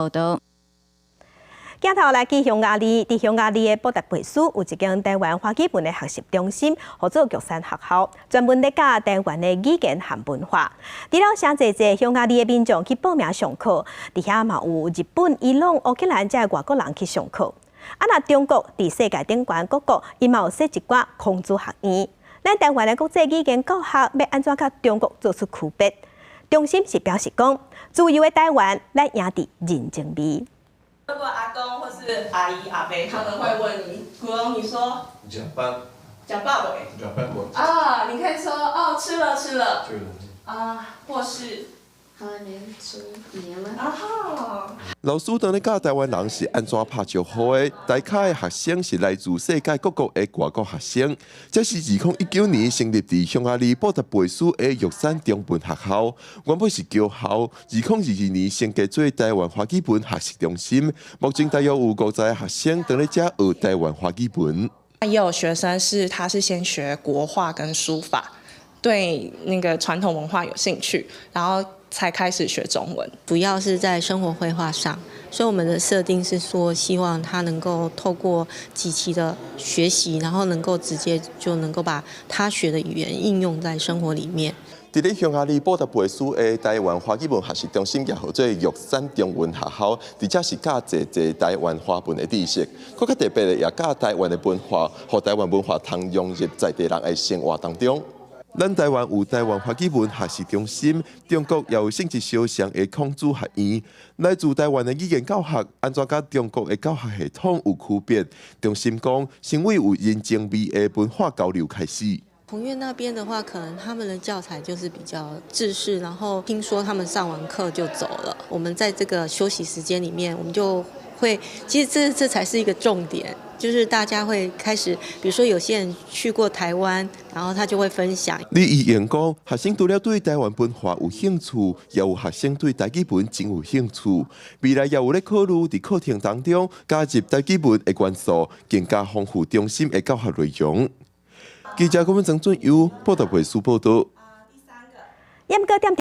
报道。镜头来去匈牙利，伫匈牙利的布达佩斯有一间台湾华语文的学习中心，或者玉山学校，专门咧教台湾的语言和文化。除了诚侪匈牙利的民众去报名上课，伫遐嘛有日本、伊朗、乌克兰这外国人去上课。那中国伫世界顶悬各国，伊嘛有设一寡孔子学院。咱台湾的国际语言教学要安怎甲中国做出区别？中心是表示讲，自由的台湾，咱赢伫人情味。如果阿公或是阿姨、阿伯他们会问你，古龙，你说讲饭，讲爸爸讲饭我啊，你可以说哦，吃了吃了对了。啊，或是连吃年了。啊。老师当咧教台湾人是安怎拍招呼的？台卡的学生是来自世界各国的外国学生。这是2019年成立伫匈牙利布达佩斯的玉山中文学校，原本是侨校。2022年升格做台湾华语文学习中心，目前大约有50个学生当咧遮学台湾华语文。也有学生他是先学国画跟书法，对那个传统文化有兴趣，然后才开始学中文。主要是在生活绘画上，所以我们的设定是说，希望他能够透过几期的学习，然后能够直接就能够把他学的语言应用在生活里面。伫咧匈牙利布达佩斯的台湾华语文学习中心，也号做玉山中文学校，伫遮是教侪台湾华文的知识，更较特别的也教台湾的文化，和台湾文化通融入在地人的生活当中。咱台湾有台湾华语文学习中心，中国也有性质相像的孔子学院。来自台湾的语言教学，安怎甲中国的教学系统有区别？中心讲，先为有人情味的文化交流开始。同院那边的话，可能他们的教材就是比较制式，然后听说他们上完课就走了。我们在这个休息时间里面，我们就会，其实这才是一个重点。就是大家会开始，比如说有些人去过台湾，然后他就会分享。李议员讲，学生除了对台湾文化有兴趣，也有学生对台语文真有兴趣。未来也有咧考虑伫课程当中加入台语文的元素，更加丰富中心的教学内容。记者郭文成、郑友、布达佩斯报道。